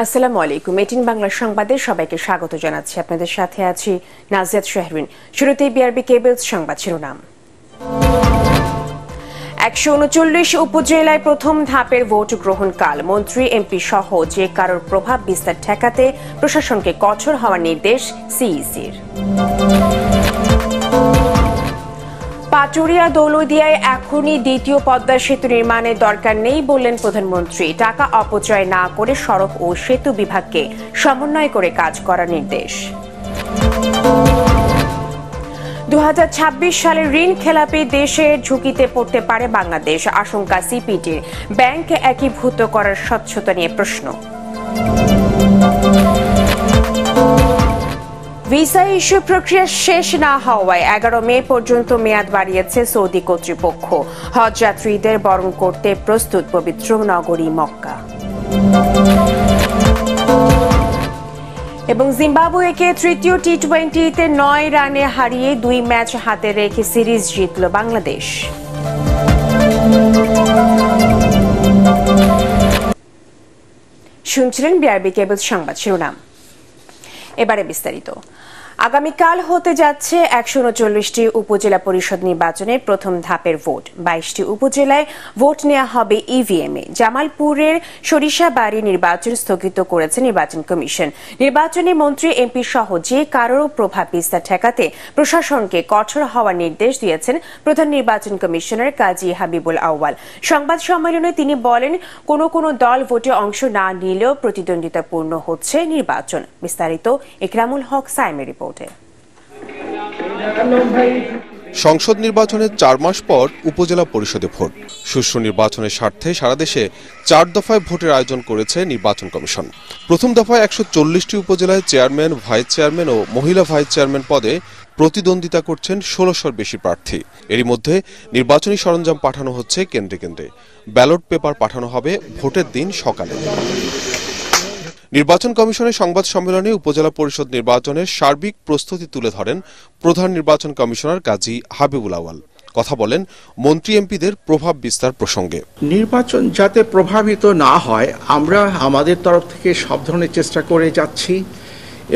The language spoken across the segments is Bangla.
আসসালামু আলাইকুম। 18 বাংলা সংবাদে সবাইকে স্বাগত জানাচ্ছি। আপনাদের সাথে আছি নাজিয়াত শাহরিন। শুরুতেই বিআরবি কেবলস সংবাদ শিরোনাম। 139 উপজেলায় প্রথম ধাপের ভোট গ্রহণ কাল। মন্ত্রী এমপি সহ যে কারোর প্রভাব বিস্তার ঠেকাতে প্রশাসনকে কঠোর হওয়ার নির্দেশ সিইসির। পাটুরিয়া দৌলতদিয়ায় এখনই দ্বিতীয় পদ্মা সেতু নির্মাণের দরকার নেই বললেন প্রধানমন্ত্রী। টাকা অপচয় না করে সড়ক ও সেতু বিভাগকে সমন্বয় করে কাজ করার নির্দেশ। 2026 সালের ঋণ খেলাপি দেশের ঝুঁকিতে পড়তে পারে বাংলাদেশ, আশঙ্কা সিপিডির। ব্যাংক একীভূত করার স্বচ্ছতা নিয়ে প্রশ্ন। ভিসা ইস্যু প্রক্রিয়া শেষ না হওয়ায় 11 মে পর্যন্ত মেয়াদ বাড়িয়েছে সৌদি কর্তৃপক্ষ। হজ যাত্রীদের বরণ করতে প্রস্তুত পবিত্র নগরী মক্কা। এবং জিম্বাবুয়েকে তৃতীয় টি-20তে 9 রানে হারিয়ে 2 ম্যাচ হাতে রেখে সিরিজ জিতল বাংলাদেশ। শুনছিলেন বিআরবি কেবলস সংবাদ শিরোনাম। এবারে বিস্তারিত। আগামীকাল হতে যাচ্ছে 139টি উপজেলা পরিষদ নির্বাচনের প্রথম ধাপের ভোট। 22টি উপজেলায় ভোট নেওয়া হবে ইভিএমে। জামালপুরের সরিষাবাড়ি নির্বাচন স্থগিত করেছে নির্বাচন কমিশন। নির্বাচনে মন্ত্রী এমপি সহ যে কারোর প্রভাব বিস্তার ঠেকাতে প্রশাসনকে কঠোর হওয়ার নির্দেশ দিয়েছেন প্রধান নির্বাচন কমিশনার কাজী হাবিবুল আউয়াল। সংবাদ সম্মেলনে তিনি বলেন, কোনো দল ভোটে অংশ না নিলেও প্রতিদ্বন্দ্বিতাপূর্ণ হচ্ছে নির্বাচন। বিস্তারিত ইকরামুল হক সাইমের রিপোর্ট। সংসদ নির্বাচনের 4 মাস পর উপজেলা পরিষদে ভোট। সুষ্ঠু নির্বাচনের স্বার্থে সারা দেশে 4 দফায় ভোটের আয়োজন করেছে নির্বাচন কমিশন। প্রথম দফায় 140টি উপজেলায় চেয়ারম্যান, ভাইস চেয়ারম্যান ও মহিলা ভাইস চেয়ারম্যান পদে প্রতিদ্বন্দ্বিতা করছেন 1600-র বেশি প্রার্থী। এরই মধ্যে নির্বাচনী সরঞ্জাম পাঠানো হচ্ছে কেন্দ্রে কেন্দ্রে। ব্যালট পেপার পাঠানো হবে ভোটের দিন সকালে। নির্বাচন কমিশনের সংবাদ সম্মেলনে উপজেলা পরিষদ নির্বাচনের সার্বিক প্রস্তুতি তুলে ধরেন প্রধান নির্বাচন কমিশনার কাজী হাবিবুল আউয়াল। কথা বলেন মন্ত্রী এমপিদের প্রভাব বিস্তার প্রসঙ্গে। নির্বাচন যাতে প্রভাবিত না হয় আমরা আমাদের তরফ থেকে সব ধরনের চেষ্টা করে যাচ্ছি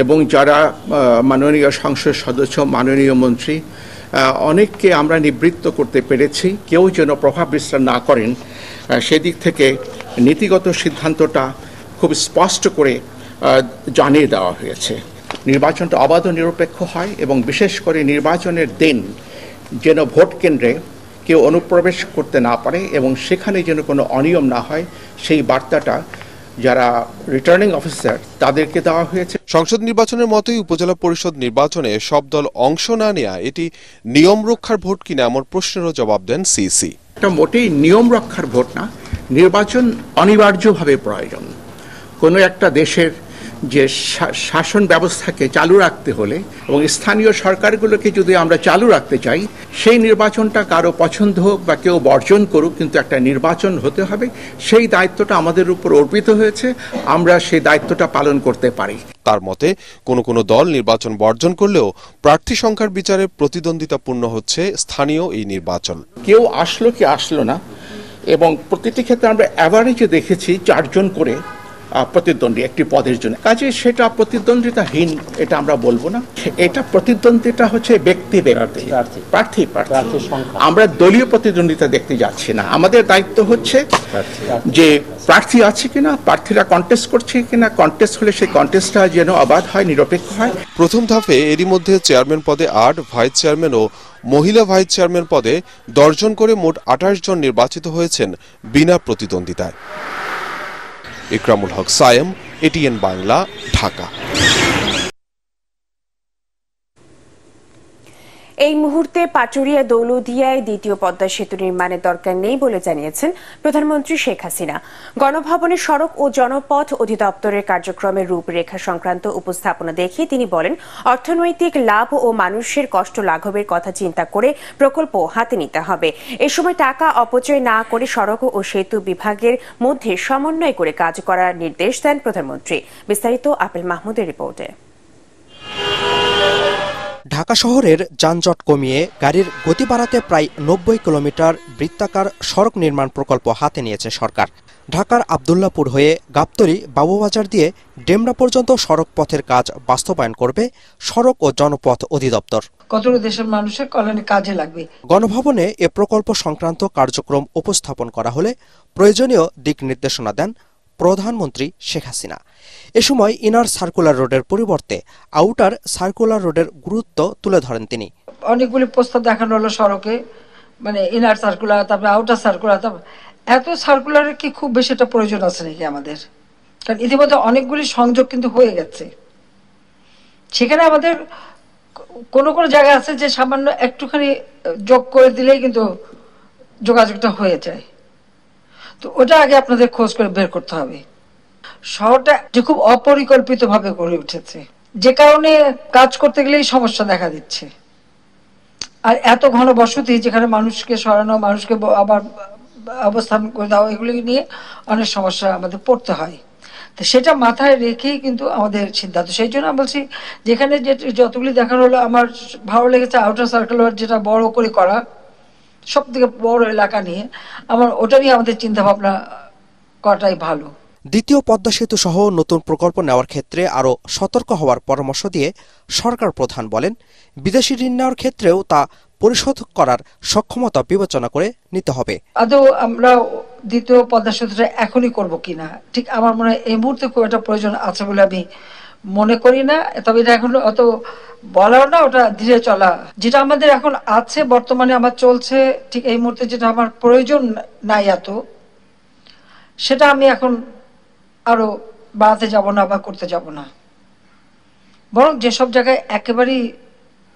এবং যারা মাননীয় সংসদ সদস্য, মাননীয় মন্ত্রী অনেককে আমরা নিবৃত্ত করতে পেরেছি। কেউ যেন প্রভাব বিস্তার না করেন সেদিক থেকে নীতিগত সিদ্ধান্তটা খুব স্পষ্ট করে জানিয়ে দেওয়া হয়েছে। নির্বাচনটা অবাধ ও নিরপেক্ষ হয় এবং বিশেষ করে নির্বাচনের দিন যেন ভোট কেন্দ্রে কেউ অনুপ্রবেশ করতে না পারে এবং সেখানে যেন কোনো অনিয়ম না হয় সেই বার্তাটা যারা রিটার্নিং অফিসার তাদেরকে দেওয়া হয়েছে। সংসদ নির্বাচনের মতোই উপজেলা পরিষদ নির্বাচনে সব দল অংশ না নেয়া এটি নিয়ম রক্ষার ভোট কিনা এমন প্রশ্নেরও জবাব দেন সিইসি। এটা মোটেই নিয়ম রক্ষার ভোট না, নির্বাচন অনিবার্যভাবে প্রয়োজন। কোনো একটা দেশের যে শাসন ব্যবস্থাকে চালু রাখতে হলে এবং স্থানীয় সরকারগুলোকে যদি আমরা চালু রাখতে চাই, সেই নির্বাচনটা কারো পছন্দ হোক বা কেউ বর্জন করুক, কিন্তু একটা নির্বাচন হতে হবে। সেই দায়িত্বটা আমাদের উপর অর্পিত হয়েছে, আমরা সেই দায়িত্বটা পালন করতে পারি। তার মতে কোনো দল নির্বাচন বর্জন করলেও প্রার্থী সংখ্যার বিচারে প্রতিদ্বন্দ্বিতাপূর্ণ হচ্ছে স্থানীয় এই নির্বাচন। কেউ আসলো কি আসলো না, এবং প্রতিটি ক্ষেত্রে আমরা অ্যাভারেজে দেখেছি 4 জন করে প্রতিদ্বন্দ্বী একটি পদের জন্য। কাজে সেটা প্রতিদ্বন্দ্বিতাহীন এটা আমরা বলবো না। এটা প্রতিদ্বন্দ্বিতা হচ্ছে ব্যক্তি প্রার্থী। আমরা দলীয় প্রতিদ্বন্দ্বিতা দেখতে যাচ্ছি না। আমাদের দায়িত্ব হচ্ছে যে প্রার্থী আছে কিনা, প্রার্থীরা কন্টেস্ট করছে কিনা, কন্টেস্ট হলে সেই কন্টেস্টটা যেন অবাধ হয়, নিরপেক্ষ হয়। প্রথম ধাপে এরই মধ্যে চেয়ারম্যান পদে 8, ভাইস চেয়ারম্যান ও মহিলা ভাইস চেয়ারম্যান পদে 10 জন করে মোট 28 জন নির্বাচিত হয়েছেন বিনা প্রতিদ্বন্দ্বিতায়। ইকরামুল হক সায়েম, এটিএন বাংলা, ঢাকা। এই মুহূর্তে পাটুরিয়া দৌলতদিয়ায় দ্বিতীয় পদ্মা সেতু নির্মাণের দরকার নেই বলে জানিয়েছেন প্রধানমন্ত্রী শেখ হাসিনা। গণভবনে সড়ক ও জনপথ অধিদপ্তরের কার্যক্রমের রূপরেখা সংক্রান্ত উপস্থাপনা দেখে তিনি বলেন, অর্থনৈতিক লাভ ও মানুষের কষ্ট লাঘবের কথা চিন্তা করে প্রকল্প হাতে নিতে হবে। এ সময় টাকা অপচয় না করে সড়ক ও সেতু বিভাগের মধ্যে সমন্বয় করে কাজ করার নির্দেশ দেন প্রধানমন্ত্রী। বিস্তারিত আপেল মাহমুদের রিপোর্টে। ঢাকা শহরের যানজট কমিয়ে গাড়ির গতি বাড়াতে প্রায় 90 কিলোমিটার বৃত্তাকার সড়ক নির্মাণ প্রকল্প হাতে নিয়েছে সরকার। ঢাকার আব্দুল্লাপুর হয়ে গাবতলী বাবুবাজার দিয়ে ডেমরা পর্যন্ত সড়ক পথের কাজ বাস্তবায়ন করবে সড়ক ও জনপথ অধিদপ্তর। কতগুলো দেশের মানুষের কল্যাণে কাজে লাগবে। গণভবনে এ প্রকল্প সংক্রান্ত কার্যক্রম উপস্থাপন করা হলে প্রয়োজনীয় দিক নির্দেশনা দেন প্রধানমন্ত্রী শেখ হাসিনা। এ সময় ইনার সার্কুলার রোডের পরিবর্তে আউটার সার্কুলার রোডের গুরুত্ব তুলে ধরেন তিনি। অনেকগুলি প্রস্তাব দেখানো হলো সড়কে, মানে ইনার সার্কুলার, তারপরে আউটার সার্কুলার। এত সার্কুলারের কি খুব বেশি একটা প্রয়োজন আছে নাকি আমাদের? কারণ ইতিমধ্যে অনেকগুলি সংযোগ কিন্তু হয়ে গেছে। সেখানে আমাদের কোনো কোনো জায়গা আছে যে সামান্য একটুখানি যোগ করে দিলেই কিন্তু যোগাযোগটা হয়ে যায়। তো ওটা আগে আপনাদের খোঁজ করে বের করতে হবে। শহরটা যে খুব অপরিকল্পিতভাবে গড়ে উঠেছে, যে কারণে কাজ করতে গেলেই সমস্যা দেখা দিচ্ছে। আর এত ঘন বসতি, যেখানে মানুষকে সরানো, মানুষকে আবার অবস্থান করে দেওয়া, এগুলি নিয়ে অনেক সমস্যা আমাদের পড়তে হয়। তো সেটা মাথায় রেখেই কিন্তু আমাদের সিদ্ধান্ত। সেই জন্য আমি বলছি, যেখানে যে যতগুলি দেখানো হলো, আমার ভালো লেগেছে আউটার সার্কুলার, যেটা বড় করে করা, সব থেকে বড় এলাকা নিয়ে, আমার ওটা নিয়ে আমাদের চিন্তা ভাবনা করাটাই ভালো। দ্বিতীয় পদ্মা সেতু সহ নতুন প্রকল্প নেওয়ার ক্ষেত্রে আরও সতর্ক হওয়ার পরামর্শ দিয়ে সরকার প্রধান বলেন, বিদেশি ঋণ নেওয়ার ক্ষেত্রেও তা পরিশোধ করার সক্ষমতা বিবেচনা করে নিতে হবে। আদৌ আমরা দ্বিতীয় পদ্মা সেতুটা এখনই করব কিনা, ঠিক আমার মনে হয় এই মুহূর্তে খুব একটা প্রয়োজন আছে বলে আমি মনে করি না। তবে এটা এখন অত বলাও না, ওটা ধীরে চলা। যেটা আমাদের এখন আছে বর্তমানে আমার চলছে, ঠিক এই মুহূর্তে যেটা আমার প্রয়োজন নাই এত, সেটা আমি এখন আরো বাড়াতে যাব না বা করতে যাব না। বরং যেসব জায়গায় একেবারেই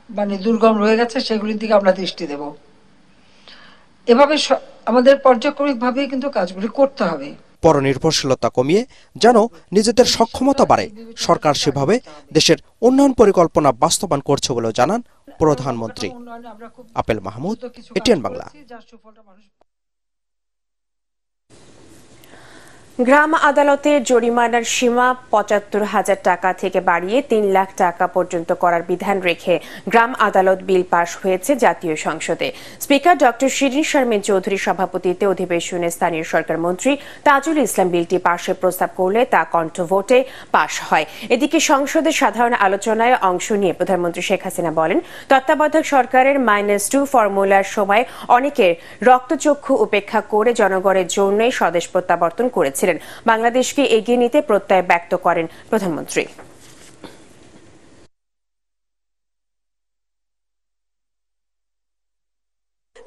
মানে দুর্গম রয়ে গেছে, সেগুলির দিকে আমরা দৃষ্টি দেব। এভাবে আমাদের পর্যায়ক্রমিকভাবেই কিন্তু কাজগুলি করতে হবে। পরনির্ভরশীলতা কমিয়ে যেন নিজেদের সক্ষমতা বাড়ে, সরকার সেভাবে দেশের উন্নয়ন পরিকল্পনা বাস্তবায়ন করছে বলেও জানান প্রধানমন্ত্রী। আপেল মাহমুদ, এটিএন বাংলা। গ্রাম আদালতের জরিমানার সীমা ৭৫,০০০ টাকা থেকে বাড়িয়ে ৩ লাখ টাকা পর্যন্ত করার বিধান রেখে গ্রাম আদালত বিল পাশ হয়েছে জাতীয় সংসদে। স্পিকার ডক্টর শিরিন শারমিন চৌধুরীর সভাপতিত্বে অধিবেশনে স্থানীয় সরকার মন্ত্রী তাজুল ইসলাম বিলটি পাশের প্রস্তাব করলে তা কণ্ঠ ভোটে পাশ হয়। এদিকে সংসদের সাধারণ আলোচনায় অংশ নিয়ে প্রধানমন্ত্রী শেখ হাসিনা বলেন, তত্ত্বাবধায়ক সরকারের -2 ফর্মুলার সময় অনেকের রক্তচক্ষু উপেক্ষা করে জনগণের জন্যই স্বদেশ প্রত্যাবর্তন করেছিলেন। বাংলাদেশকে এগিয়ে নিতে প্রত্যয় ব্যক্ত করেন প্রধানমন্ত্রী।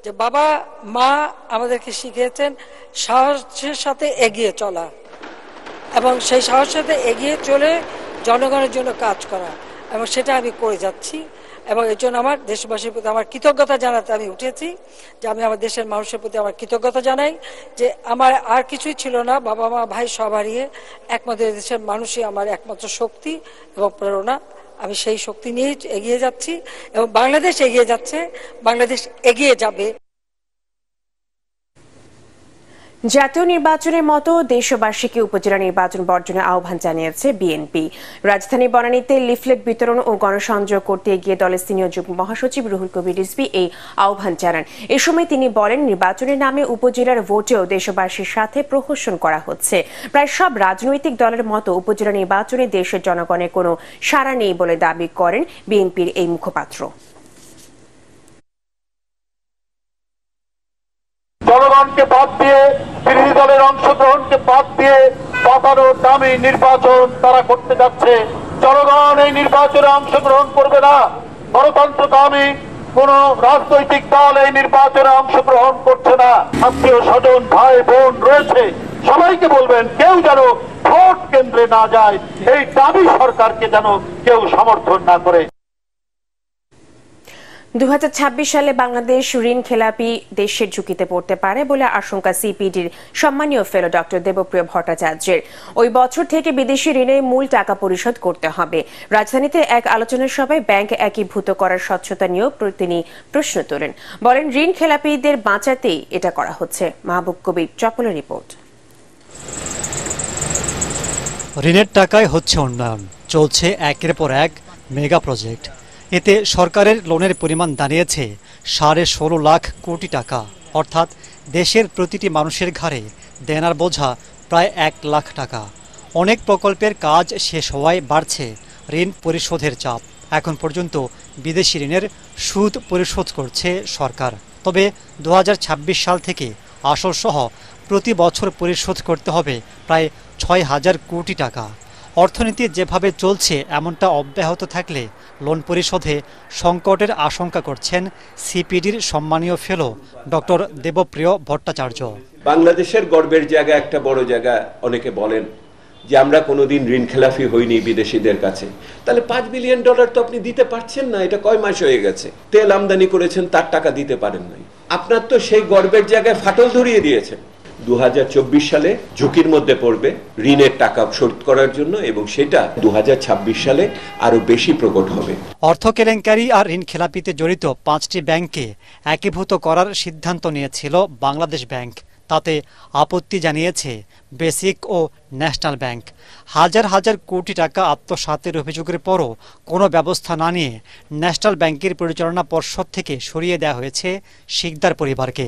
যে বাবা মা আমাদেরকে শিখিয়েছেন সাহসের সাথে এগিয়ে চলা, এবং সেই সাহসের সাথে এগিয়ে চলে জনগণের জন্য কাজ করা, এবং সেটা আমি করে যাচ্ছি। এবং এর জন্য আমার দেশবাসীর প্রতি আমার কৃতজ্ঞতা জানাতে আমি উঠেছি, যে আমি আমার দেশের মানুষের প্রতি আমার কৃতজ্ঞতা জানাই, যে আমার আর কিছুই ছিল না, বাবা মা ভাই সব হারিয়ে একমাত্র দেশের মানুষই আমার একমাত্র শক্তি এবং প্রেরণা। আমি সেই শক্তি নিয়ে এগিয়ে যাচ্ছি, এবং বাংলাদেশ এগিয়ে যাচ্ছে, বাংলাদেশ এগিয়ে যাবে। জাতীয় নির্বাচনের মতো দেশবাসীকে উপজেলা নির্বাচন বর্জনের আহ্বান জানিয়েছে বিএনপি। রাজধানী বনানীতে লিফলেট বিতরণ ও গণসংযোগ করতে গিয়ে দলের সিনিয়র যুগ্ম মহাসচিব রুহুল কবির রিজভী এই আহ্বান জানান। এ সময় তিনি বলেন, নির্বাচনের নামে উপজেলার ভোটেও দেশবাসীর সাথে প্রহসন করা হচ্ছে। প্রায় সব রাজনৈতিক দলের মতো উপজেলা নির্বাচনে দেশের জনগণের কোনো সাড়া নেই বলে দাবি করেন বিএনপির এই মুখপাত্র। জনগণকে বাদ দিয়ে, বিরোধী দলের অংশগ্রহণকে বাদ দিয়ে পাতানো দামি নির্বাচন তারা করতে যাচ্ছে। জনগণ এই নির্বাচনে অংশগ্রহণ করবে না। গণতন্ত্রকামী কোন রাজনৈতিক দল এই নির্বাচনে অংশগ্রহণ করছে না। আত্মীয় স্বজন ভাই বোন রয়েছে, সবাইকে বলবেন কেউ যেন ভোট কেন্দ্রে না যায়, এই দাবি সরকারকে যেন কেউ সমর্থন না করে। 2026 সালে বাংলাদেশ ঋণ খেলাপি দেশের ঝুঁকিতে পড়তে পারে বলে আশঙ্কা সিপিডির সম্মানীয় ফেলো ডক্টর দেবপ্রিয় ভট্টাচার্যের। ওই বছর থেকে বিদেশি ঋণের মূল টাকা পরিশোধ করতে হবে। রাজধানীতে এক আলোচনা সভায় ব্যাংক একীভূত করার স্বচ্ছতা নিয়েও তিনি প্রশ্ন তোলেন। বলেন, ঋণ খেলাপিদের বাঁচাতেই এটা করা হচ্ছে। মাহবুব কবির চপলের রিপোর্ট। ঋণের টাকায় হচ্ছে উন্নয়ন, চলছে একের পর এক মেগা প্রজেক্ট। এতে সরকারের লোনের পরিমাণ দাঁড়িয়েছে 16.5 লাখ কোটি টাকা, অর্থাৎ দেশের প্রতিটি মানুষের ঘাড়ে দেনার বোঝা প্রায় 1 লাখ টাকা। অনেক প্রকল্পের কাজ শেষ হওয়ায় বাড়ছে ঋণ পরিশোধের চাপ। এখন পর্যন্ত বিদেশি ঋণের সুদ পরিশোধ করছে সরকার। তবে 2026 সাল থেকে আসল সহ প্রতি বছর পরিশোধ করতে হবে প্রায় 6,000 কোটি টাকা। অর্থনীতি যেভাবে চলছে এমনটা অব্যাহত থাকলে লোন পরিশোধে সংকটের আশঙ্কা করছেন সিপিডির সম্মানীয় ফেলো ডক্টর দেবপ্রিয় ভট্টাচার্য। বাংলাদেশের গর্বের জায়গা, একটা বড় জায়গা। অনেকে বলেন যে আমরা কোনোদিন ঋণ খেলাফি হইনি বিদেশিদের কাছে। তাহলে $5 বিলিয়ন তো আপনি দিতে পারছেন না। এটা কয় মাস হয়ে গেছে? তেল আমদানি করেছেন, তার টাকা দিতে পারেন নাই। আপনার তো সেই গর্বের জায়গায় ফাটল ধরিয়ে দিয়েছেন। 2024 সালে ঝুঁকির মধ্যে পড়বে ঋণের টাকা শোধ করার জন্য, এবং সেটা 2026 সালে আরো বেশি প্রকট হবে। অর্থ কেলেঙ্কারি আর ঋণ খেলাপিতে জড়িত 5টি ব্যাংককে একীভূত করার সিদ্ধান্ত নিয়েছিল বাংলাদেশ ব্যাংক। তাতে আপত্তি জানিয়েছে বেসিক ও ন্যাশনাল ব্যাংক। হাজার হাজার কোটি টাকা আত্মসাতের অভিযোগের পরও কোনো ব্যবস্থা না নিয়ে ন্যাশনাল ব্যাংকের পরিচালনা পর্ষদ থেকে সরিয়ে দেওয়া হয়েছে শিকদার পরিবারকে।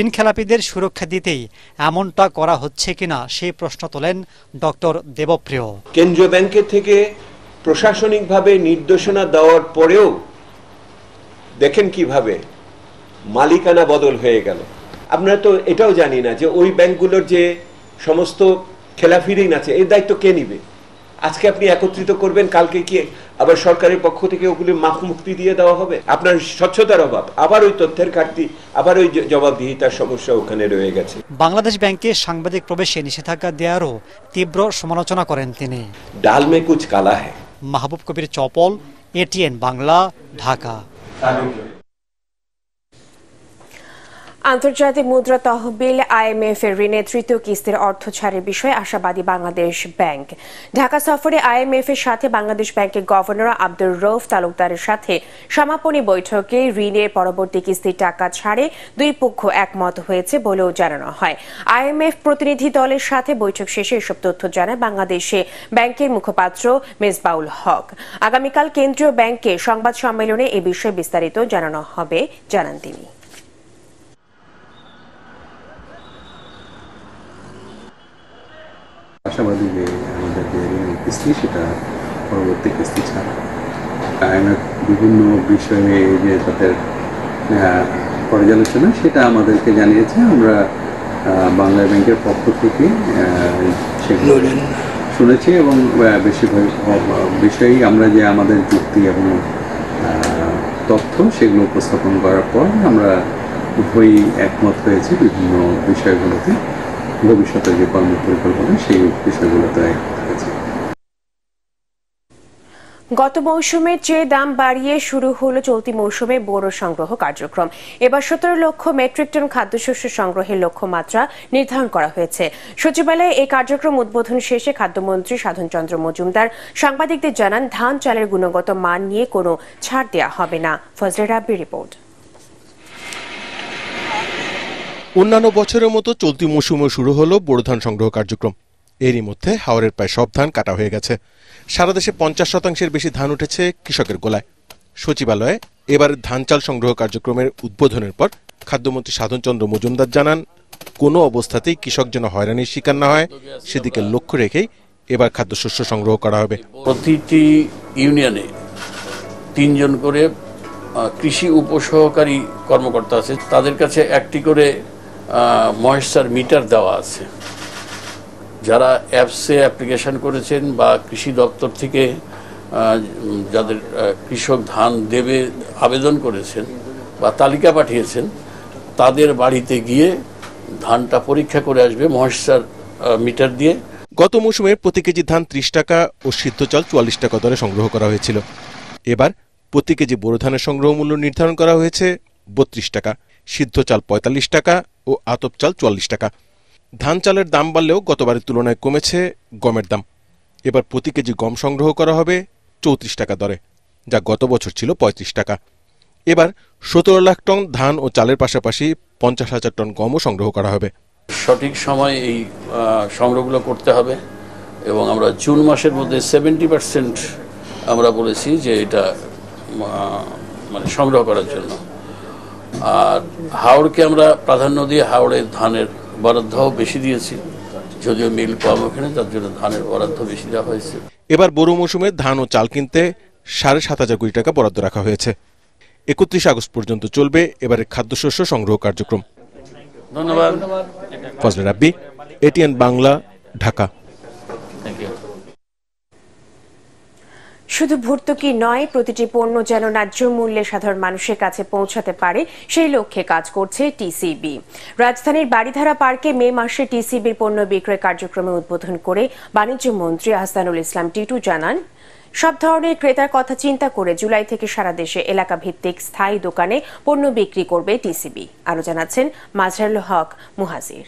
ঋণ খেলাপিদের সুরক্ষা দিতেই এমনটা করা হচ্ছে কিনা সেই প্রশ্ন তোলেন ডক্টর দেবপ্রিয়। কেন্দ্রীয় ব্যাংকের থেকে প্রশাসনিকভাবে নির্দেশনা দেওয়ার পরেও দেখেন কিভাবে মালিকানা বদল হয়ে গেল। আমরা তো এটাও জানি না যে ওই ব্যাংকগুলোর যে সমস্ত খেলাফি ঋণ আছে এর দায়িত্ব কে নিবে। আজকে আপনি একত্রিত করবেন, কালকে কি আবার সরকারের পক্ষ থেকে ওগুলি মাফ মুক্তি দিয়ে দেওয়া হবে? আপনার স্বচ্ছতার অভাব, আবার ওই তথ্যের ঘাটতি, আবার ওই জবাবদিহিতার সমস্যা ওখানে রয়ে গেছে। বাংলাদেশ ব্যাংকে সাংবাদিক প্রবেশে নিষেধাজ্ঞা দেওয়ারও তীব্র সমালোচনা করেন তিনি। ডাল মে কুছ কালা হ্যায়। মাহবুব কবির চপল, এটিএন বাংলা, ঢাকা। আন্তর্জাতিক মুদ্রা তহবিল IMF এর ঋণের তৃতীয় কিস্তির অর্থ ছাড়ের বিষয়ে আশাবাদী বাংলাদেশ ব্যাংক। ঢাকা সফরে IMF এর সাথে বাংলাদেশ ব্যাংকের গভর্নর আব্দুর রউফ তালুকদারের সাথে সমাপনী বৈঠকে ঋণের পরবর্তী কিস্তির টাকা ছাড়ে দুই পক্ষ একমত হয়েছে বলেও জানানো হয়। IMF প্রতিনিধি দলের সাথে বৈঠক শেষে এসব তথ্য জানায় বাংলাদেশে ব্যাংকের মুখপাত্র মেজবাউল হক। আগামীকাল কেন্দ্রীয় ব্যাংকে সংবাদ সম্মেলনে এ বিষয়ে বিস্তারিত জানানো হবে জানান তিনি। আশাবাদী যে আমাদের যে ঋণের কিস্তি সেটা পরবর্তী কিস্তি ছাড়া IMF বিভিন্ন বিষয়ে যে তাদের পর্যালোচনা সেটা আমাদেরকে জানিয়েছে। আমরা বাংলা ব্যাংকের পক্ষ থেকে সেগুলো শুনেছি এবং বেশিরভাগ বিষয়েই আমরা যে আমাদের যুক্তি এবং তথ্য সেগুলো উপস্থাপন করার পর আমরা উভয়ই একমত হয়েছি বিভিন্ন বিষয়গুলোতে। ভবিষ্যতে যে কর্মপরিকল্পনা সেই বিষয়গুলোতে হয়েছে। গত মৌসুমের চেয়ে দাম বাড়িয়ে শুরু হলো চলতি মৌসুমে বোরো সংগ্রহ কার্যক্রম। এবার 17 লক্ষ মেট্রিক টন খাদ্যশস্য সংগ্রহের লক্ষ্যমাত্রা নির্ধারণ করা হয়েছে। সচিবালয়ে এই কার্যক্রম উদ্বোধন শেষে খাদ্যমন্ত্রী সাধন চন্দ্র মজুমদার সাংবাদিকদের জানান, ধান চালের গুণগত মান নিয়ে কোনো ছাড় দেওয়া হবে না। ফজলে রাব্বির রিপোর্ট। অন্যান্য বছরের মতো চলতি মৌসুমে শুরু হলো বোরো ধান সংগ্রহ কার্যক্রম। এরই মধ্যে হাওরের প্রায় সব ধান কাটা হয়ে গেছে। সারা দেশে 50% বেশি ধান উঠেছে কৃষকের গোলায়। সচিবালয়ে এবার ধান চাল সংগ্রহ কার্যক্রমের উদ্বোধনের পর খাদ্যমন্ত্রী সাধন চন্দ্র মজুমদার জানান, কোনো অবস্থাতেই কৃষক যেন হয়রানির শিকার না হয় সেদিকে লক্ষ্য রেখেই এবার খাদ্যশস্য সংগ্রহ করা হবে। প্রতিটি ইউনিয়নে 3 জন করে কৃষি উপসহকারী কর্মকর্তা আছে, তাদের কাছে একটি করে ময়েশ্চার মিটার দেওয়া আছে। যারা অ্যাপসে অ্যাপ্লিকেশন করেছেন বা কৃষি দপ্তর থেকে যাদের কৃষক ধান দেবে আবেদন করেছেন বা তালিকা পাঠিয়েছেন, তাদের বাড়িতে গিয়ে ধানটা পরীক্ষা করে আসবে ময়েশ্চার মিটার দিয়ে। গত মৌসুমে প্রতি কেজি ধান 30 টাকা ও সিদ্ধ চাল 44 টাকা দরে সংগ্রহ করা হয়েছিল। এবার প্রতি কেজি বোরো ধানের সংগ্রহ মূল্য নির্ধারণ করা হয়েছে 32 টাকা, সিদ্ধ চাল 45 টাকা ও আতপ চাল 44 টাকা। ধান চালের দাম বাড়লেও গতবারের তুলনায় কমেছে গমের দাম। এবার প্রতি কেজি গম সংগ্রহ করা হবে 34 টাকা দরে, যা গত বছর ছিল 35 টাকা। এবার 17 লাখ টন ধান ও চালের পাশাপাশি 50,000 টন গমও সংগ্রহ করা হবে। সঠিক সময় এই সংগ্রহগুলো করতে হবে এবং আমরা জুন মাসের মধ্যে 70% আমরা বলেছি যে এটা মানে সংগ্রহ করার জন্য। আর হাওড়কে আমরা প্রাধান্য দিয়ে হাওড়ের ধানের বরাদ্দও বেশি দিয়েছি, যদিও মিল কম ওখানে, তার জন্য ধানের বরাদ্দ বেশি দেওয়া হয়েছে। এবার বোরো মৌসুমে ধান ও চাল কিনতে 7,500 কোটি টাকা বরাদ্দ রাখা হয়েছে। 31 আগস্ট পর্যন্ত চলবে এবারের খাদ্যশস্য সংগ্রহ কার্যক্রম। ধন্যবাদ। ফজলে রাব্বি, এটিএন বাংলা, ঢাকা। শুধু ভর্তুকি নয়, প্রতিটি পণ্য যেন ন্যায্য মূল্যে সাধারণ মানুষের কাছে পৌঁছাতে পারে সেই লক্ষ্যে কাজ করছে টিসিবি। রাজধানীর বারিধারা পার্কে মে মাসে টিসিবির পণ্য বিক্রয় কার্যক্রমে উদ্বোধন করে বাণিজ্য মন্ত্রী আহসানুল ইসলাম টিটু জানান, সব ধরনের ক্রেতার কথা চিন্তা করে জুলাই থেকে সারা দেশে এলাকা ভিত্তিক স্থায়ী দোকানে পণ্য বিক্রি করবে টিসিবি। আরো জানাচ্ছেন মাজহারুল হক মুহাজির।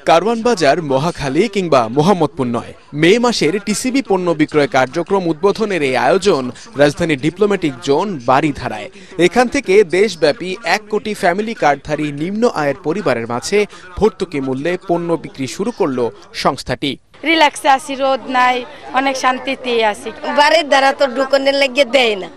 কারওয়ান বাজার, মহাখালী কিংবা মোহাম্মদপুর নয়, মে মাসের টিসিবি পণ্য বিক্রয় কার্যক্রম উদ্বোধনের এই আয়োজন রাজধানীর ডিপ্লোম্যাটিক জোন বারিধারায়। এখান থেকে দেশব্যাপী 1 কোটি ফ্যামিলি কার্ডধারী নিম্ন আয়ের পরিবারের মাঝে ভর্তুকি মূল্যে পণ্য বিক্রি শুরু করলো সংস্থাটি। রিল্যাক্সে আসি, রোদ নাই, অনেক শান্তিতে আসি। বাড়ির দ্বারা তো দোকানের লাগিয়ে দেয় না,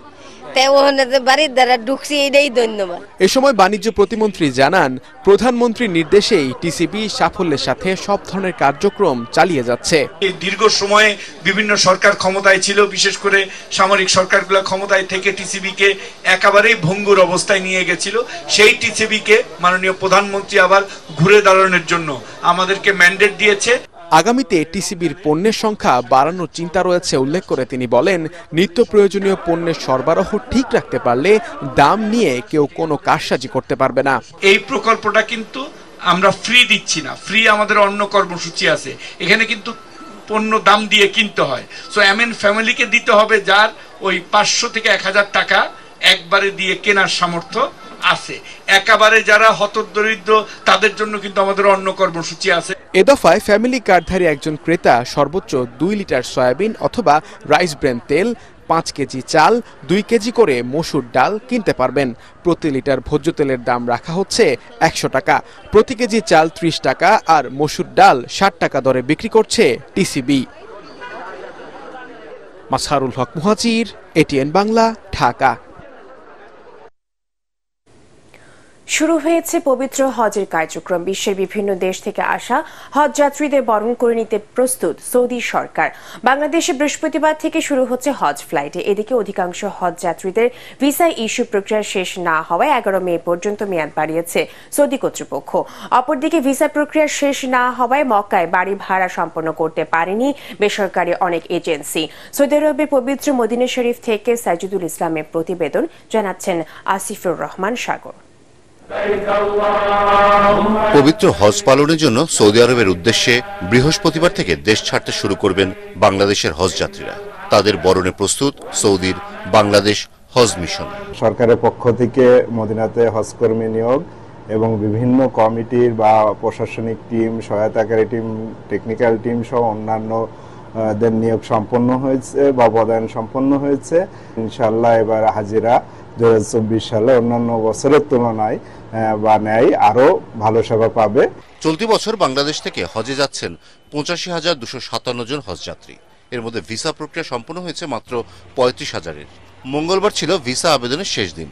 এ সময় বাণিজ্য প্রতিমন্ত্রী জানান, প্রধানমন্ত্রীর নির্দেশেই টিসিবি সাফল্যের সাথে সব ধরনের কার্যক্রম চালিয়ে যাচ্ছে। দীর্ঘ সময়ে বিভিন্ন সরকার ক্ষমতায় ছিল, বিশেষ করে সামরিক সরকারগুলো ক্ষমতায় থেকে টিসিবিকে একেবারেই ভঙ্গুর অবস্থায় নিয়ে গেছিল। সেই টিসিবিকে মাননীয় প্রধানমন্ত্রী আবার ঘুরে দাঁড়ানোর জন্য আমাদেরকে ম্যান্ডেট দিয়েছে। আগামীতে টিসিবির পণ্যের সংখ্যা বাড়ানোর চিন্তা রয়েছে উল্লেখ করে তিনি বলেন, নিত্য প্রয়োজনীয় পণ্যের সরবরাহ ঠিক রাখতে পারলে দাম নিয়ে কেউ কোনো কারসাজি করতে পারবে না। এই প্রকল্পটা কিন্তু আমরা ফ্রি দিচ্ছি না, ফ্রি আমাদের অন্য কর্মসূচি আছে, এখানে কিন্তু পণ্য দাম দিয়ে কিনতে হয়। সো এমএন ফ্যামিলিকে দিতে হবে যার ওই 500 থেকে 1000 টাকা একবারে দিয়ে কেনার সামর্থ্য আছে। একেবারে যারা হতদরিদ্র তাদের জন্য কিন্তু আমাদের অন্য কর্মসূচি আছে। এ দফায় ফ্যামিলি কার্ডধারী একজন ক্রেতা সর্বোচ্চ 2 লিটার সয়াবিন অথবা রাইস ব্রেন তেল, 5 কেজি চাল, 2 কেজি করে মসুর ডাল কিনতে পারবেন। প্রতি লিটার ভোজ্য তেলের দাম রাখা হচ্ছে 100 টাকা। প্রতি কেজি চাল 30 টাকা আর মসুর ডাল 60 টাকা দরে বিক্রি করছে টিসিবি। মাজহারুল হক মুহাজির, এটিএন বাংলা, ঢাকা। শুরু হয়েছে পবিত্র হজের কার্যক্রম। বিশ্বের বিভিন্ন দেশ থেকে আসা হজ যাত্রীদের বরণ করে নিতে প্রস্তুত সৌদি সরকার। বাংলাদেশে বৃহস্পতিবার থেকে শুরু হচ্ছে হজ ফ্লাইটে। এদিকে অধিকাংশ হজ যাত্রীদের ভিসা ইস্যু প্রক্রিয়া শেষ না হওয়ায় 11 মে পর্যন্ত মেয়াদ বাড়িয়েছে সৌদি কর্তৃপক্ষ। অপরদিকে ভিসা প্রক্রিয়া শেষ না হওয়ায় মক্কায় বাড়ি ভাড়া সম্পন্ন করতে পারেনি বেসরকারি অনেক এজেন্সি। সৌদি আরবের পবিত্র মদিনা শরীফ থেকে সাইজুদুল ইসলামের প্রতিবেদন, জানাচ্ছেন আসিফুর রহমান সাগর। পবিত্র হজ পালনের জন্য সৌদি আরবের উদ্দেশ্যে বৃহস্পতিবার থেকে দেশ ছাড়তে শুরু করবেন বাংলাদেশের হজ যাত্রীরা। তাদের বরণে প্রস্তুত সৌদির বাংলাদেশ হজ মিশন। সরকারের পক্ষ থেকে মদিনাতে হজকর্মী নিয়োগ এবং বিভিন্ন কমিটির বা প্রশাসনিক টিম, সহায়তাকারী টিম, টেকনিক্যাল টিম সহ অন্যান্য দের নিয়োগ সম্পন্ন হয়েছে বা পদায়ন সম্পন্ন হয়েছে। ইনশাআল্লাহ এবার হাজিরা 2024 সালে অন্যান্য বছরের তুলনায় বা ন্যায় আরো ভালো সেবা পাবে। চলতি বছর বাংলাদেশ থেকে হজে যাচ্ছেন 85,257 জন হজযাত্রী। এর মধ্যে ভিসা প্রক্রিয়া সম্পন্ন হয়েছে মাত্র 35,000-এর। মঙ্গলবার ছিল ভিসা আবেদনের শেষ দিন।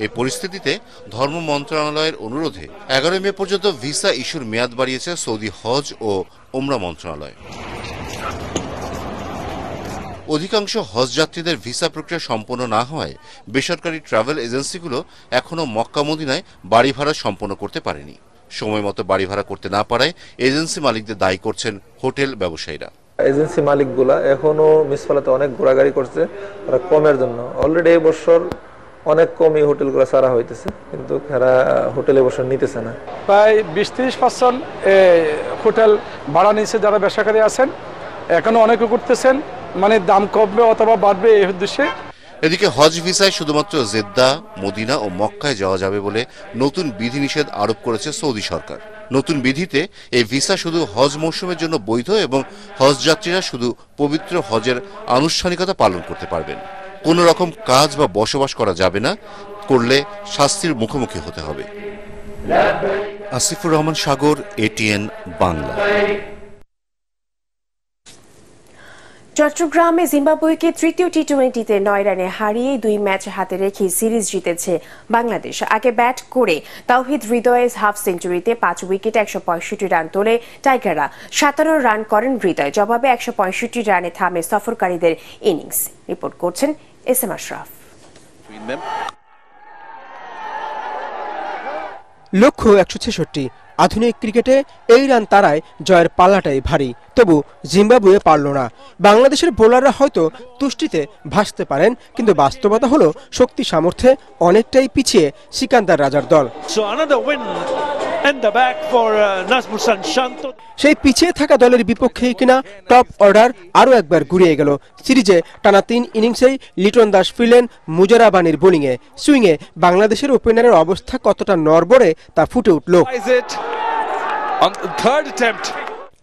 এই পরিস্থিতিতে ধর্ম মন্ত্রণালয়ের অনুরোধে 11 মে পর্যন্ত ভিসা ইস্যুর মেয়াদ বাড়িয়েছে সৌদি হজ ও ওমরা মন্ত্রণালয়। অধিকাংশ হজ যাত্রীদের ভিসা প্রক্রিয়া সম্পন্ন না হওয়ায় বেসরকারি ট্রাভেল এজেন্সিগুলো এখনো মক্কা মদিনায় বাড়ি ভাড়া সম্পন্ন করতে পারেনি। সময় মতো বাড়ি ভাড়া করতে না পারায় এজেন্সি মালিকদের দায়ী করছেন হোটেল ব্যবসায়ীরা। এজেন্সি মালিকগুলা এখনো মিসফালাতে অনেক ঘোরাঘুরি করছে তারা কমের জন্য। অলরেডি এই বছর অনেক কমই হোটেলগুলো সারা হইতেছে, কিন্তু তারা হোটেল এবছর নিতেছে না। প্রায় 20-30% হোটেল ভাড়া নিচ্ছে যারা বেসরকারি আছেন, এখনো অনেকে করতেছেন, মানে দাম কমবে অথবা বাড়বে এই উদ্দেশ্যে। এদিকে হজ ভিসায় শুধুমাত্র জেদ্দা, মদিনা ও মক্কায় যাওয়া যাবে বলে নতুন বিধিনিষেধ আরোপ করেছে সৌদি সরকার। নতুন বিধিতে এই ভিসা শুধু হজ মৌসুমের জন্য বৈধ এবং হজ যাত্রীরা শুধু পবিত্র হজের আনুষ্ঠানিকতা পালন করতে পারবেন। কোনো রকম কাজ বা বসবাস করা যাবে না, করলে শাস্তির মুখোমুখি হতে হবে। আসিফুর রহমান সাগর, এটিএন বাংলা। চট্টগ্রামে জিম্বাবুয়েকে তৃতীয় টি-20তে 9 রানে হারিয়ে 2 ম্যাচ হাতে রেখে সিরিজ জিতেছে বাংলাদেশ। আগে ব্যাট করে তাওহিদ হৃদয়ের হাফ সেঞ্চুরিতে 5 উইকেটে 165 রান তোলে টাইগাররা। 57 রান করেন হৃদয়, জবাবে 165 রানে থামে সফরকারীদের ইনিংস। রিপোর্ট করছেন এস এম আশরাফ। লক্ষ্য 166। আধুনিক ক্রিকেটে এই রান তারায় জয়ের পাল্লাটাই ভারী, তবু জিম্বাবুয়ে পারল না। বাংলাদেশের বোলাররা হয়তো তুষ্টিতে ভাসতে পারেন, কিন্তু বাস্তবতা হলো শক্তি সামর্থ্যে অনেকটাই পিছিয়ে সিকান্দার রাজার দল। সেই পিছিয়ে থাকা দলের বিপক্ষেই কিনা টপ অর্ডার আরও একবার ঘুরিয়ে গেল। সিরিজে টানা 3 ইনিংসেই লিটন দাস ফিরলেন মুজারাবানির বোলিংয়ে। সুইংয়ে বাংলাদেশের ওপেনারের অবস্থা কতটা নড়বড়ে তা ফুটে উঠল।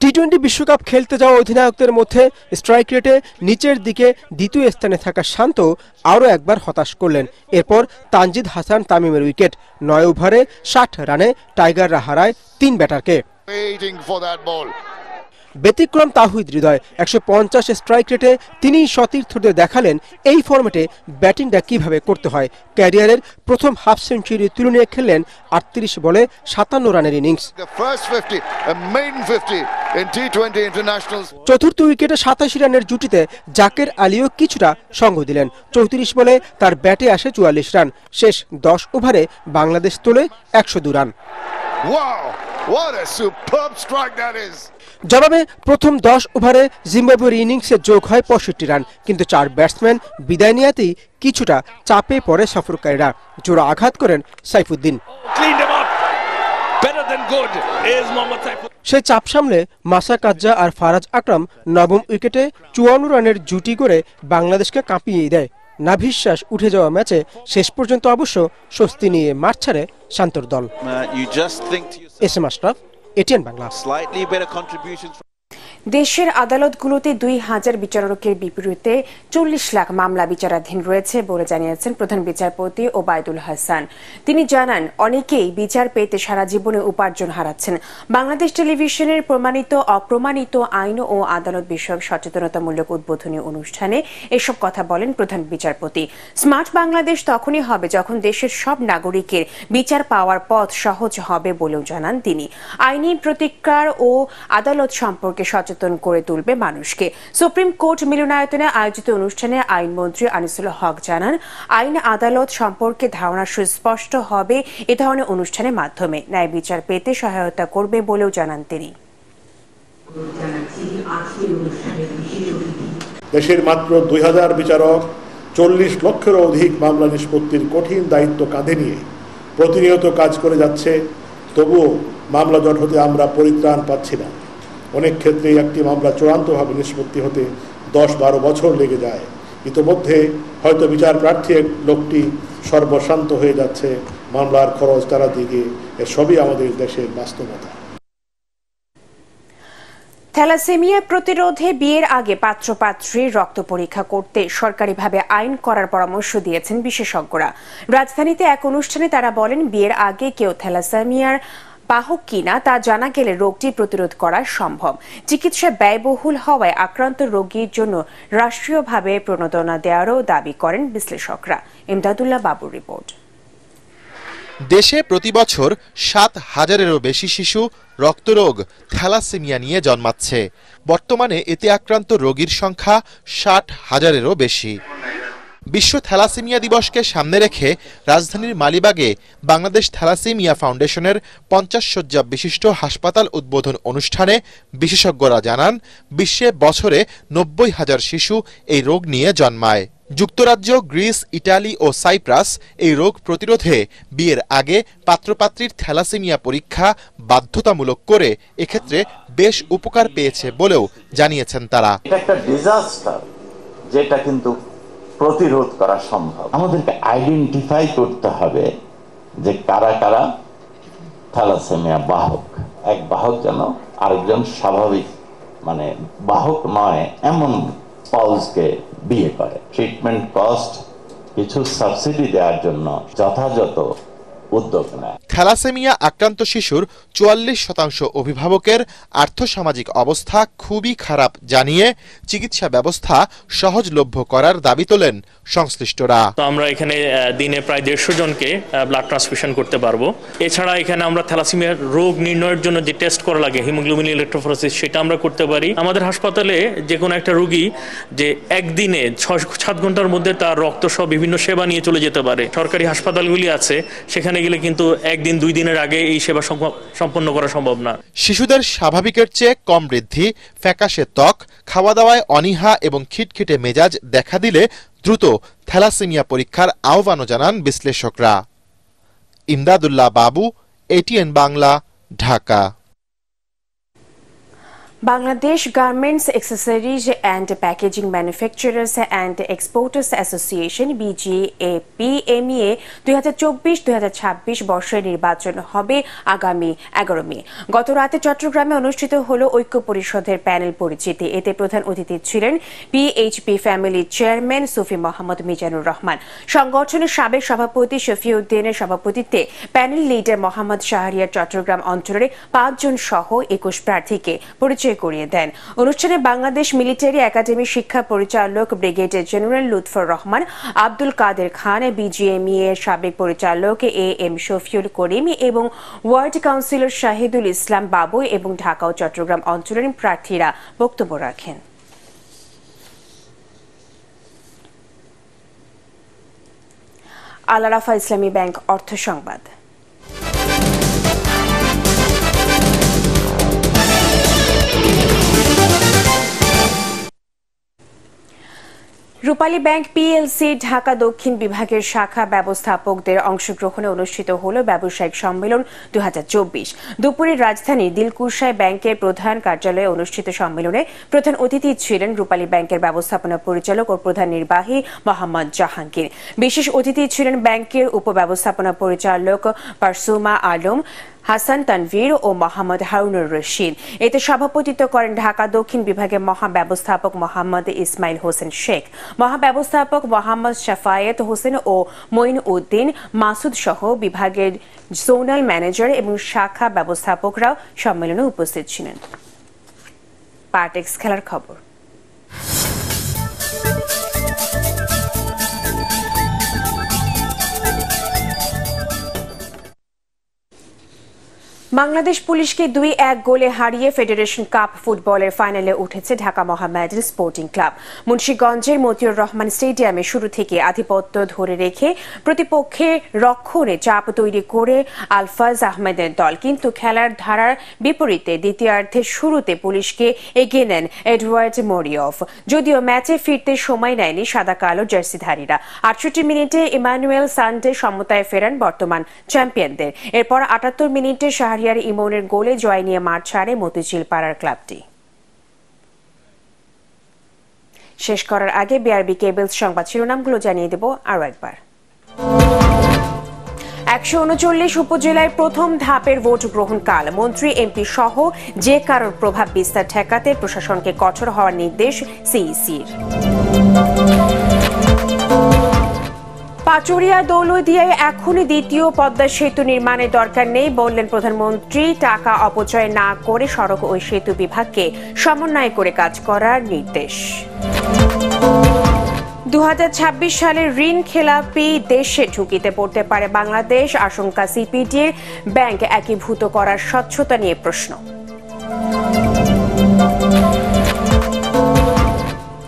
টি-20 বিশ্বকাপ খেলতে যাওয়া অধিনায়কদের মধ্যে স্ট্রাইক রেটে নিচের দিকে দ্বিতীয় স্থানে থাকা শান্ত আরও একবার হতাশ করলেন। এরপর তানজিদ হাসান তামিমের উইকেট। 9 ওভারে 60 রানে টাইগাররা হারায় 3 ব্যাটারকে। ব্যতিক্রম তাওহিদ হৃদয়। 150 স্ট্রাইক রেটে তিনি সতীর্থদের দেখালেন এই ফরম্যাটে ব্যাটিংটা কিভাবে করতে হয়। ক্যারিয়ারের প্রথম হাফ সেঞ্চুরি তুলে নিয়ে খেললেন 38 বলে 57 রানের ইনিংস। চতুর্থ উইকেটে 87 রানের জুটিতে জাকের আলীও কিছুটা সঙ্গ দিলেন। 34 বলে তার ব্যাটে আসে 44 রান। শেষ 10 ওভারে বাংলাদেশ তোলে 102 রান। জবাবে প্রথম 10 ওভারে জিম্বাবুয়ের ইনিংসে যোগ হয় 65 রান, কিন্তু 4 ব্যাটসম্যান বিদায় নেওয়াতেই কিছুটা চাপে পড়ে সফরকারীরা। জোড়া আঘাত করেন সাইফুদ্দিন। সেই চাপ সামলে মাসা কাজ্জা আর ফারাজ আকরাম নবম উইকেটে 54 রানের জুটি করে বাংলাদেশকে কাঁপিয়ে দেয়। নাভিশ্বাস উঠে যাওয়া ম্যাচে শেষ পর্যন্ত অবশ্য স্বস্তি নিয়ে মাঠ ছাড়ে শান্তর দল। S M Ashraf, ATN Bangla. দেশের আদালতগুলোতে 2000 বিচারকের বিপরীতে 40 লাখ মামলা বিচারাধীন রয়েছে বলে জানিয়েছেন প্রধান বিচারপতি ওবায়দুল হাসান। তিনি জানান, অনেকেই বিচার পেতে সারা জীবনে উপার্জন হারাচ্ছেন। বাংলাদেশ টেলিভিশনের প্রমাণিত অপ্রমাণিত আইন ও আদালত বিষয়ক সচেতনতামূলক উদ্বোধনী অনুষ্ঠানে এসব কথা বলেন প্রধান বিচারপতি। স্মার্ট বাংলাদেশ তখনই হবে যখন দেশের সব নাগরিকের বিচার পাওয়ার পথ সহজ হবে বলেও জানান তিনি। আইনি প্রতিকার ও আদালত সম্পর্কে সচেতন করে তুলবে মানুষকে। সুপ্রিম কোর্ট মিলনায়তনে আয়োজিত অনুষ্ঠানে আইনমন্ত্রী আনিসুল হক জানান, আইন আদালত সম্পর্কে ধারণা সুস্পষ্ট হবে এ ধরনের অনুষ্ঠানের মাধ্যমে। ন্যায় বিচার পেতে সহায়তা করবে বলেও জানান তিনি। দেশের মাত্র 2000 বিচারক 40 লক্ষেরও অধিক মামলা নিষ্পত্তির কঠিন দায়িত্ব কাঁধে নিয়ে প্রতিনিয়ত কাজ করে যাচ্ছে। তবুও মামলা জট হতে আমরা পরিত্রাণ পাচ্ছি না। অনেক ক্ষেত্রেই একটি মামলা চূড়ান্তভাবে নিষ্পত্তি হতে 10-12 বছর লেগে যায়। ইতোমধ্যে হয়তো বিচার প্রার্থী লোকটি সর্বশান্ত হয়ে যাচ্ছে, মামলার খরচ তারা দিকে। এর সবই আমাদের দেশের বাস্তবতা। থ্যালাসেমিয়া প্রতিরোধে বিয়ের আগে পাত্রপাত্রীর রক্ত পরীক্ষা করতে সরকারিভাবে আইন করার পরামর্শ দিয়েছেন বিশেষজ্ঞরা। রাজধানীতে এক অনুষ্ঠানে তারা বলেন, বিয়ের আগে কেউ থ্যালাসেমিয়ার বাহক কিনা তা জানা গেলে রোগটি প্রতিরোধ করা সম্ভব। চিকিৎসা ব্যয়বহুল হওয়ায় আক্রান্ত রোগীর জন্য রাষ্ট্রীয়ভাবে প্রণোদনা দেওয়ারও দাবি করেন বিশ্লেষকরা। ইমদাদুল্লাহ বাবুর রিপোর্ট। দেশে প্রতি বছর 7,000-এরও বেশি শিশু রক্তরোগ থ্যালাসেমিয়া নিয়ে জন্মাচ্ছে। বর্তমানে এতে আক্রান্ত রোগীর সংখ্যা 60,000-এরও বেশি। বিশ্ব থ্যালাসেমিয়া দিবসকে সামনে রেখে রাজধানীর মালিবাগে বাংলাদেশ থ্যালাসেমিয়া ফাউন্ডেশনের 50 শয্যা বিশিষ্ট হাসপাতাল উদ্বোধন অনুষ্ঠানে বিশেষজ্ঞরা জানান, বিশ্বে বছরে 90,000 শিশু এই রোগ নিয়ে জন্মায়। যুক্তরাজ্য, গ্রিস, ইটালি ও সাইপ্রাস এই রোগ প্রতিরোধে বিয়ের আগে পাত্রপাত্রীর থ্যালাসেমিয়া পরীক্ষা বাধ্যতামূলক করে এক্ষেত্রে বেশ উপকার পেয়েছে বলেও জানিয়েছেন তারা। এটা একটা ডিজাস্টার যেটা কিন্তু প্রতিরোধ করা সম্ভব। আমাদেরকে আইডেন্টিফাই করতে হবে যে কারা কারা থ্যালাসেমিয়া বাহক। এক বাহক যেন আরেকজন স্বাভাবিক বাহক নয় এমন স্পাউসকে বিয়ে করে। ট্রিটমেন্ট কস্ট কিছু সাবসিডি দেওয়ার জন্য যথাযথ উদ্যোগ নেয়। থ্যালাসেমিয়া আক্রান্ত শিশুর ৪৪% অভিভাবকের আর্থসামাজিক অবস্থা খুবই খারাপ জানিয়ে চিকিৎসা ব্যবস্থা সহজলভ্য করার দাবি তোলেন সংশ্লিষ্টরা। তো আমরা এখানে দিনে প্রায় 150 জনকে ব্লাড ট্রান্সফিউশন করতে পারবো। এছাড়া এখানে আমরা থ্যালাসেমিয়ার রোগ নির্ণয়ের জন্য যে টেস্ট করা লাগে হিমোগ্লোবিন ইলেকট্রোফোরেসিস সেটা আমরা করতে পারি। আমাদের হাসপাতালে যে কোনো একটা রোগী যে একদিনে 6-7 ঘন্টার মধ্যে তার রক্ত সহ বিভিন্ন সেবা নিয়ে চলে যেতে পারে। সরকারি হাসপাতালগুলি আছে সেখানে গেলে কিন্তু 1-2 দিনের আগে এই সেবা সম্পন্ন করা সম্ভব না। শিশুদের স্বাভাবিকের চেয়ে কম বৃদ্ধি, ফ্যাকাশে ত্বক, খাওয়া দাওয়ায় অনীহা এবং খিটখিটে মেজাজ দেখা দিলে দ্রুত থ্যালাসেমিয়া পরীক্ষার আহ্বানও জানান বিশ্লেষকরা। ইমদাদুল্লাহ বাবু, ATN Bangla, Dhaka. Bangladesh garments accessories and packaging manufacturers and exporters association BGAPMEA 2024-2026 বর্ষের নির্বাচন হবে আগামী 11 মে। গত রাতে চট্টগ্রামে অনুষ্ঠিত হল ঐক্য পরিষদের প্যানেল পরিচিতি। এতে প্রধান অতিথি ছিলেন PHP ফ্যামিলি চেয়ারম্যান সুফি মোহাম্মদ মিজানুর রহমান। সংগঠনের সাবেক সভাপতি শফিউদ্দিনের সভাপতিত্বে প্যানেল লিডার মোহাম্মদ শাহরিয়ার চট্টগ্রাম অঞ্চলের 5 জন সহ 21 প্রার্থীকে পরিচয় করিয়ে দেন। অনুষ্ঠানে বাংলাদেশ মিলিটারি একাডেমি শিক্ষা পরিচালক ব্রিগেডিয়ার জেনারেল লুৎফর রহমান, আব্দুল কাদের খান, BGMEA এর সাবেক পরিচালক AM শফিউল করিম এবং ওয়ার্ড কাউন্সিলর শাহিদুল ইসলাম বাবু এবং ঢাকা ও চট্টগ্রাম অঞ্চলের প্রার্থীরা বক্তব্য রাখেন। আল আরাফা ইসলামী ব্যাংক অর্থ সংবাদ। রূপালী ব্যাংক PLC ঢাকা দক্ষিণ বিভাগের শাখা ব্যবস্থাপকদের অংশগ্রহণে অনুষ্ঠিত হল ব্যবসায়িক সম্মেলন 2024। দুপুরে রাজধানীর দিলকুশায় ব্যাংকের প্রধান কার্যালয়ে অনুষ্ঠিত সম্মেলনে প্রধান অতিথি ছিলেন রূপালী ব্যাংকের ব্যবস্থাপনা পরিচালক ও প্রধান নির্বাহী মোহাম্মদ জাহাঙ্গীর। বিশেষ অতিথি ছিলেন ব্যাংকের উপব্যবস্থাপনা পরিচালক পারসুমা আলম, হাসান তানভীর ও মোহাম্মদ হারুনুর রশিদ। এতে সভাপতিত্ব করেন ঢাকা দক্ষিণ বিভাগের মহাব্যবস্থাপক মোহাম্মদ ইসমাইল হোসেন শেখ, মহাব্যবস্থাপক মোহাম্মদ শাফায়েত হোসেন ও মঈন উদ্দিন মাসুদ সহ বিভাগের জোনাল ম্যানেজার এবং শাখা ব্যবস্থাপকরাও সম্মেলনে উপস্থিত ছিলেন। পার্টেক্স খেলার খবর। বাংলাদেশ পুলিশকে 2-1 গোলে হারিয়ে ফেডারেশন কাপ ফুটবলের ফাইনালে উঠেছে ঢাকা মোহামেডান স্পোর্টিং ক্লাব। মুন্সিগঞ্জের মতিউর রহমান স্টেডিয়ামে শুরু থেকে আধিপত্য ধরে রেখে প্রতিপক্ষের রক্ষণে চাপ তৈরি করে আলফাজ আহমেদের দল, কিন্তু খেলার ধারার বিপরীতে দ্বিতীয়ার্ধের শুরুতে পুলিশকে এগিয়ে নেন এডওয়ার্ড মরিয়ফ। যদিও ম্যাচে ফিরতে সময় নেয়নি সাদা কালো জার্সিধারীরা। 68 মিনিটে ইমানুয়েল সান্ডে সমতায় ফেরান বর্তমান চ্যাম্পিয়নদের। এরপর 78 মিনিটে ইমনের গোলে জয় নিয়ে মাঠ ছাড়ে মতিঝিল পাড়ার ক্লাবটি। শেষ করার আগে বিআরবি কেবলস সংবাদ শিরোনামগুলো জানিয়ে দেব আরো একবার। 139 উপজেলায় প্রথম ধাপের ভোট গ্রহণ কাল। মন্ত্রী এমপি সহ যে কারোর প্রভাব বিস্তার ঠেকাতে প্রশাসনকে কঠোর হওয়ার নির্দেশ সিইসির। পাচুরিয়া দৌলদিয়ায় এখনই দ্বিতীয় পদ্মা সেতু নির্মাণের দরকার নেই বললেন প্রধানমন্ত্রী। টাকা অপচয় না করে সড়ক ও সেতু বিভাগকে সমন্বয় করে কাজ করার নির্দেশ। 2026 সালের ঋণ খেলাপি দেশে ঝুঁকিতে পড়তে পারে বাংলাদেশ, আশঙ্কা সিপিডির। ব্যাংক একীভূত করার স্বচ্ছতা নিয়ে প্রশ্ন।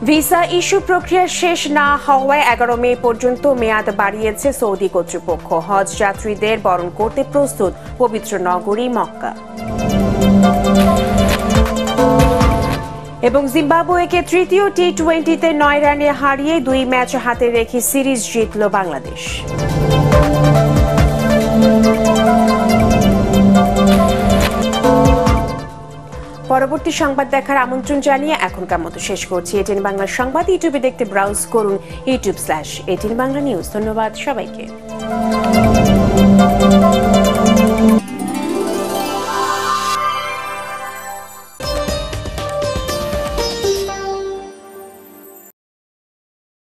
ভিসা ইস্যু প্রক্রিয়া শেষ না হওয়ায় 11 মে পর্যন্ত মেয়াদ বাড়িয়েছে সৌদি কর্তৃপক্ষ। হজ যাত্রীদের বরণ করতে প্রস্তুত পবিত্র নগরী মক্কা। এবং জিম্বাবুয়েকে তৃতীয় টি-20তে 9 রানে হারিয়ে 2 ম্যাচ হাতে রেখে সিরিজ জিতল বাংলাদেশ। পরবর্তী সংবাদ দেখার আমন্ত্রণ জানিয়ে এখনকার মতো শেষ করছি। এটিএন বাংলা সংবাদ ইউটিউবে দেখতে ব্রাউজ করুন youtube/ATN বাংলা নিউজ। ধন্যবাদ সবাইকে।